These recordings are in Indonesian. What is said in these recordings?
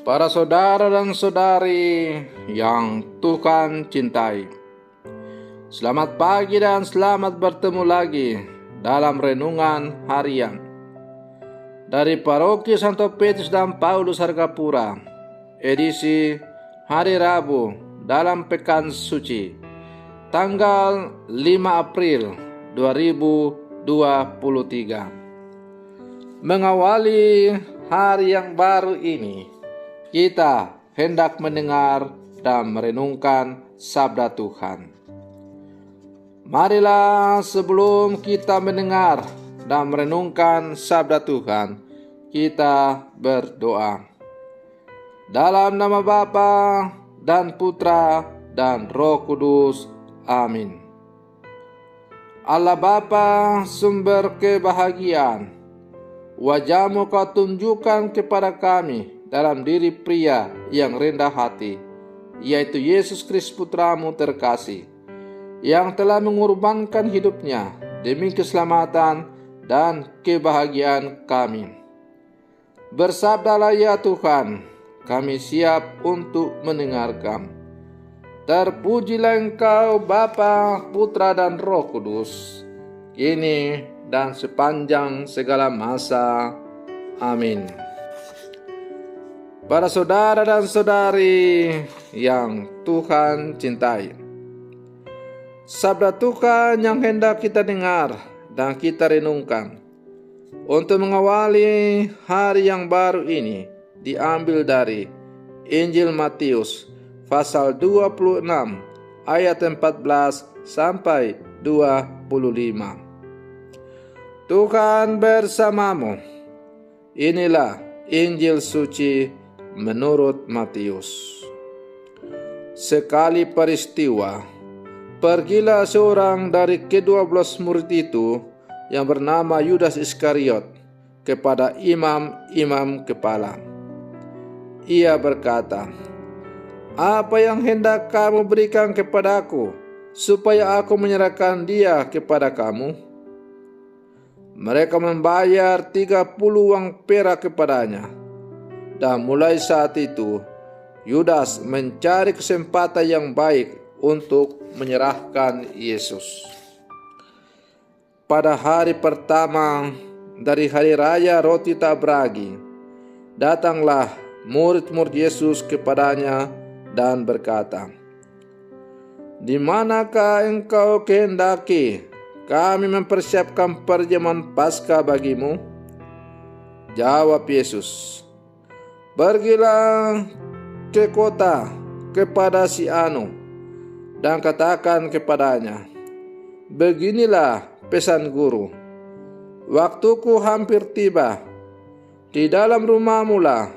Para saudara dan saudari yang Tuhan cintai, selamat pagi dan selamat bertemu lagi dalam renungan harian dari Paroki Santo Petrus dan Paulus Hargapura, edisi hari Rabu dalam Pekan Suci, tanggal 5 April 2023. Mengawali hari yang baru ini, kita hendak mendengar dan merenungkan sabda Tuhan. Marilah sebelum kita mendengar dan merenungkan sabda Tuhan, kita berdoa. Dalam nama Bapa dan Putra dan Roh Kudus. Amin. Allah Bapa, sumber kebahagiaan, wajah-Mu Kau tunjukkan kepada kami dalam diri pria yang rendah hati, yaitu Yesus Kristus Putra-Mu terkasih, yang telah mengorbankan hidupnya demi keselamatan dan kebahagiaan kami. Bersabdalah ya Tuhan, kami siap untuk mendengarkan. Terpujilah Engkau Bapa, Putra dan Roh Kudus, kini dan sepanjang segala masa. Amin. Para saudara dan saudari yang Tuhan cintai, sabda Tuhan yang hendak kita dengar dan kita renungkan untuk mengawali hari yang baru ini diambil dari Injil Matius pasal 26 ayat 14 sampai 25. Tuhan bersamamu. Inilah Injil suci menurut Matius. Sekali peristiwa, pergilah seorang dari ke-12 murid itu yang bernama Yudas Iskariot kepada imam-imam kepala. Ia berkata, "Apa yang hendak kamu berikan kepadaku, supaya aku menyerahkan dia kepada kamu?" Mereka membayar 30 uang perak kepadanya. Dan mulai saat itu, Yudas mencari kesempatan yang baik untuk menyerahkan Yesus. Pada hari pertama dari hari raya roti tak beragi, datanglah murid-murid Yesus kepadanya dan berkata, "Di manakah engkau kehendaki kami mempersiapkan perjamuan Paskah bagimu?" Jawab Yesus, "Pergilah ke kota kepada si Anu dan katakan kepadanya, beginilah pesan guru, waktuku hampir tiba. Di dalam rumahmu lah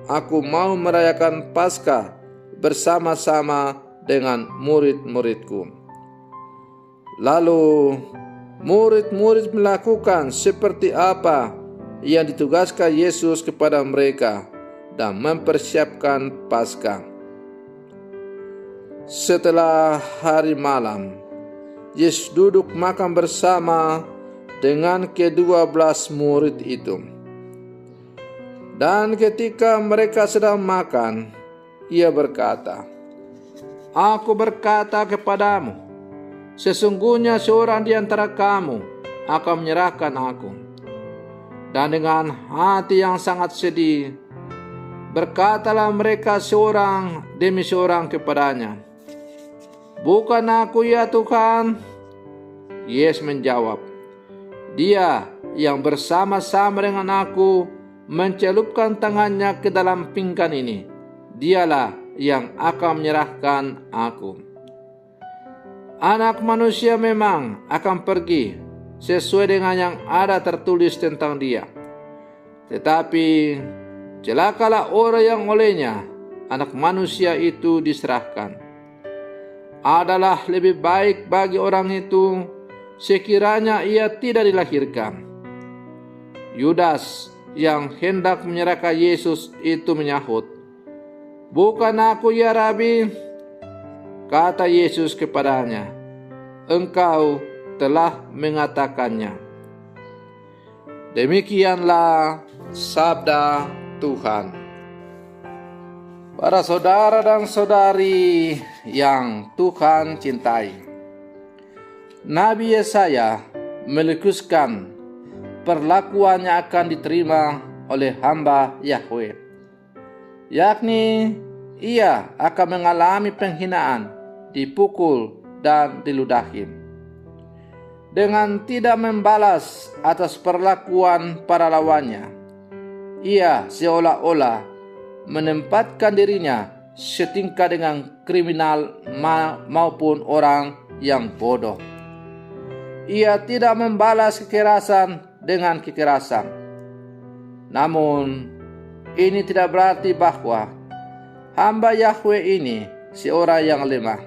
aku mau merayakan Paskah bersama-sama dengan murid-muridku." Lalu murid-murid melakukan seperti apa yang ditugaskan Yesus kepada mereka dan mempersiapkan Paskah. Setelah hari malam, Yesus duduk makan bersama dengan ke-12 murid itu. Dan ketika mereka sedang makan, Ia berkata, "Aku berkata kepadamu, sesungguhnya seorang di antara kamu akan menyerahkan aku." Dan dengan hati yang sangat sedih, berkatalah mereka seorang demi seorang kepadanya, "Bukan aku ya Tuhan?" Yesus menjawab, "Dia yang bersama-sama dengan aku mencelupkan tangannya ke dalam pinggan ini, dialah yang akan menyerahkan aku. Anak manusia memang akan pergi sesuai dengan yang ada tertulis tentang dia. Tetapi celakalah orang yang olehnya anak manusia itu diserahkan. Adalah lebih baik bagi orang itu sekiranya ia tidak dilahirkan." Yudas yang hendak menyerahkan Yesus itu menyahut, "Bukan aku ya Rabi?" Kata Yesus kepadanya, "Engkau telah mengatakannya." Demikianlah sabda Tuhan. Para saudara dan saudari yang Tuhan cintai, Nabi Yesaya melukiskan perlakuan yang akan diterima oleh hamba Yahweh, yakni ia akan mengalami penghinaan, dipukul dan diludahi. Dengan tidak membalas atas perlakuan para lawannya, ia seolah-olah menempatkan dirinya setingkat dengan kriminal maupun orang yang bodoh. Ia tidak membalas kekerasan dengan kekerasan. Namun, ini tidak berarti bahwa hamba Yahweh ini seorang yang lemah.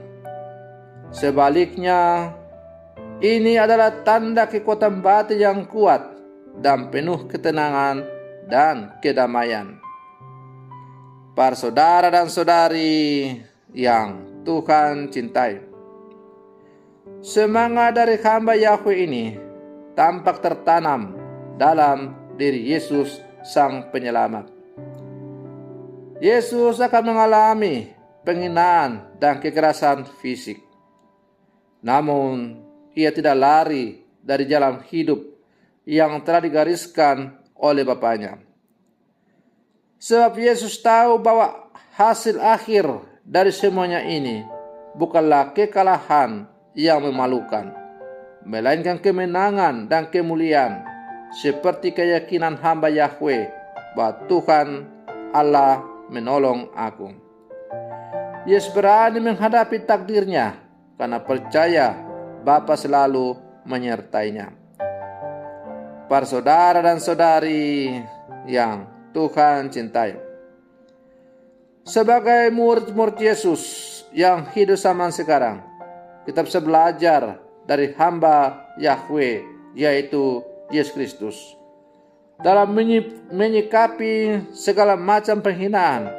Sebaliknya, ini adalah tanda kekuatan batin yang kuat dan penuh ketenangan dan kedamaian. Para saudara dan saudari yang Tuhan cintai, semangat dari hamba Yahweh ini tampak tertanam dalam diri Yesus Sang Penyelamat. Yesus akan mengalami penghinaan dan kekerasan fisik. Namun, ia tidak lari dari jalan hidup yang telah digariskan oleh Bapaknya. Sebab Yesus tahu bahwa hasil akhir dari semuanya ini bukanlah kekalahan yang memalukan, melainkan kemenangan dan kemuliaan, seperti keyakinan hamba Yahweh bahwa Tuhan Allah menolong aku. Yesus berani menghadapi takdirnya karena percaya Bapa selalu menyertainya. Para saudara dan saudari yang Tuhan cintai, sebagai murid-murid Yesus yang hidup zaman sekarang, kita bisa belajar dari hamba Yahweh, yaitu Yesus Kristus, dalam menyikapi segala macam penghinaan,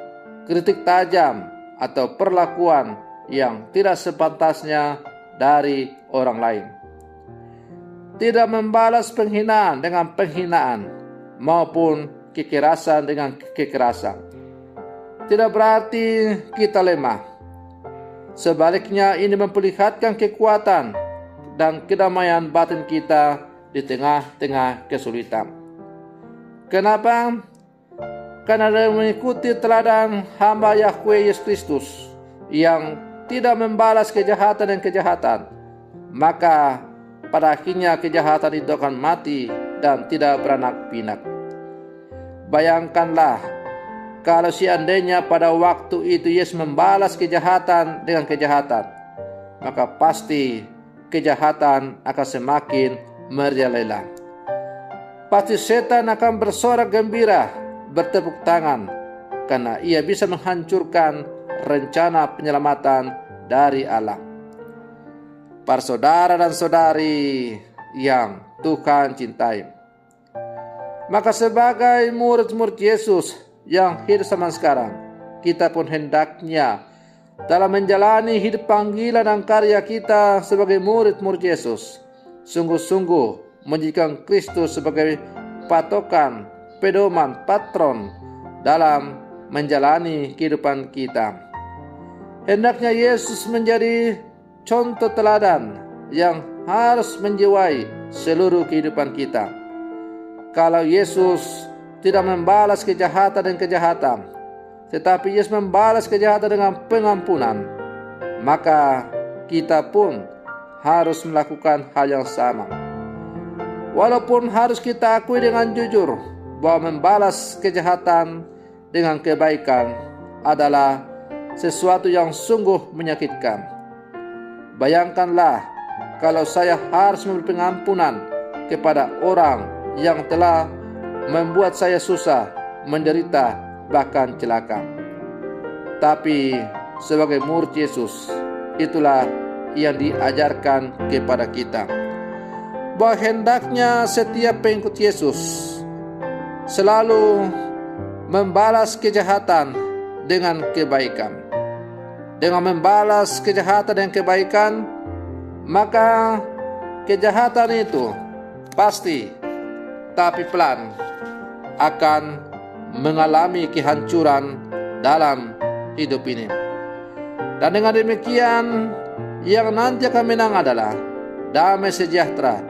kritik tajam, atau perlakuan yang tidak sepantasnya dari orang lain. Tidak membalas penghinaan dengan penghinaan maupun kekerasan dengan kekerasan tidak berarti kita lemah. Sebaliknya, ini memperlihatkan kekuatan dan kedamaian batin kita di tengah-tengah kesulitan. Kenapa? Karena dengan mengikuti teladan hamba Yahweh Yesus Kristus yang tidak membalas kejahatan dan kejahatan, maka pada akhirnya kejahatan itu akan mati dan tidak beranak pinak. Bayangkanlah kalau seandainya pada waktu itu Yesus membalas kejahatan dengan kejahatan, maka pasti kejahatan akan semakin merajalela. Pasti setan akan bersorak gembira, bertepuk tangan, karena ia bisa menghancurkan rencana penyelamatan dari Allah. Para saudara dan saudari yang Tuhan cintai, maka sebagai murid-murid Yesus yang hidup zaman sekarang, kita pun hendaknya dalam menjalani hidup panggilan dan karya kita sebagai murid-murid Yesus, sungguh-sungguh menjadikan Kristus sebagai patokan, pedoman, patron dalam menjalani kehidupan kita. Hendaknya Yesus menjadi contoh teladan yang harus menjiwai seluruh kehidupan kita. Kalau Yesus tidak membalas kejahatan dan kejahatan, tetapi Yesus membalas kejahatan dengan pengampunan, maka kita pun harus melakukan hal yang sama. Walaupun harus kita akui dengan jujur bahwa membalas kejahatan dengan kebaikan adalah sesuatu yang sungguh menyakitkan. Bayangkanlah kalau saya harus memberi pengampunan kepada orang yang telah membuat saya susah, menderita, bahkan celaka. Tapi sebagai murid Yesus, itulah yang diajarkan kepada kita, bahwa hendaknya setiap pengikut Yesus selalu membalas kejahatan dengan kebaikan. Dengan membalas kejahatan dengan kebaikan, maka kejahatan itu pasti tapi pelan akan mengalami kehancuran dalam hidup ini. Dan dengan demikian, yang nanti akan menang adalah damai sejahtera,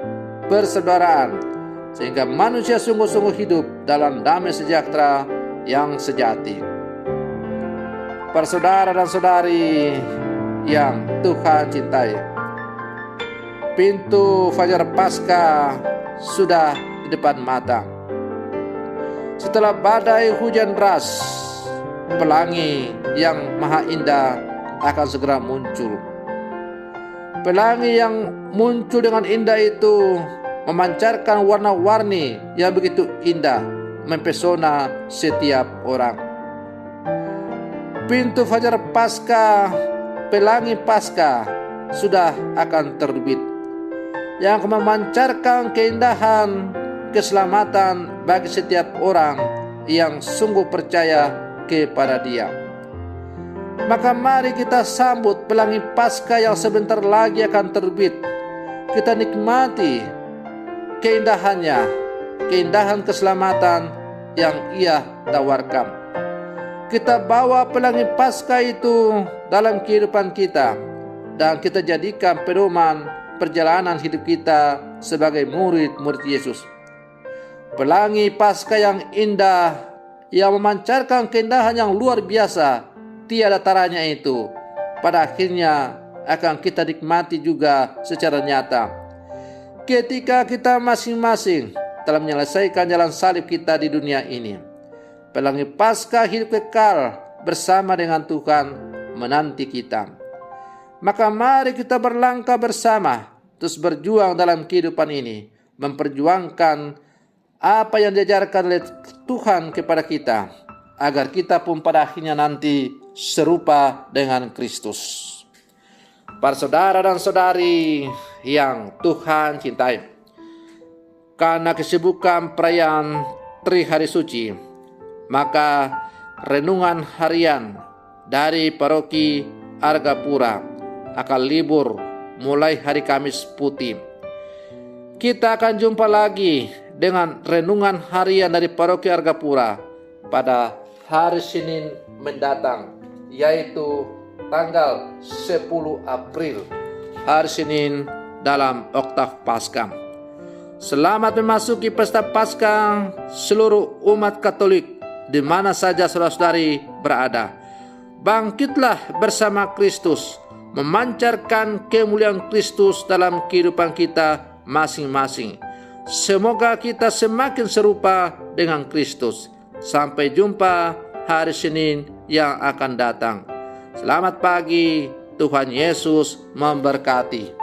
persaudaraan, sehingga manusia sungguh-sungguh hidup dalam damai sejahtera yang sejati. Persaudara dan saudari yang Tuhan cintai, pintu fajar Paskah sudah di depan mata. Setelah badai hujan deras, pelangi yang maha indah akan segera muncul. Pelangi yang muncul dengan indah itu memancarkan warna-warni yang begitu indah, mempesona setiap orang. Pintu fajar Paskah, pelangi Paskah sudah akan terbit, yang akan memancarkan keindahan, keselamatan bagi setiap orang yang sungguh percaya kepada Dia. Maka mari kita sambut pelangi Paskah yang sebentar lagi akan terbit. Kita nikmati keindahannya, keindahan keselamatan yang Ia tawarkan. Kita bawa pelangi Paskah itu dalam kehidupan kita, dan kita jadikan pedoman perjalanan hidup kita sebagai murid-murid Yesus. Pelangi Paskah yang indah, yang memancarkan keindahan yang luar biasa, tiada taranya itu, pada akhirnya akan kita nikmati juga secara nyata ketika kita masing-masing telah menyelesaikan jalan salib kita di dunia ini. Pelangi Paskah hidup kekal bersama dengan Tuhan menanti kita. Maka mari kita berlangkah bersama, terus berjuang dalam kehidupan ini, memperjuangkan apa yang diajarkan oleh Tuhan kepada kita, agar kita pun pada akhirnya nanti serupa dengan Kristus. Para saudara dan saudari yang Tuhan cintai, karena kesibukan perayaan Tri Hari Suci, maka renungan harian dari Paroki Argapura akan libur mulai hari Kamis Putih. Kita akan jumpa lagi dengan renungan harian dari Paroki Argapura pada hari Senin mendatang, yaitu tanggal 10 April, hari Senin dalam Oktav Paskah. Selamat memasuki pesta Paskah seluruh umat Katolik di mana saja saudara-saudari berada. Bangkitlah bersama Kristus, memancarkan kemuliaan Kristus dalam kehidupan kita masing-masing. Semoga kita semakin serupa dengan Kristus. Sampai jumpa hari Senin yang akan datang. Selamat pagi, Tuhan Yesus memberkati.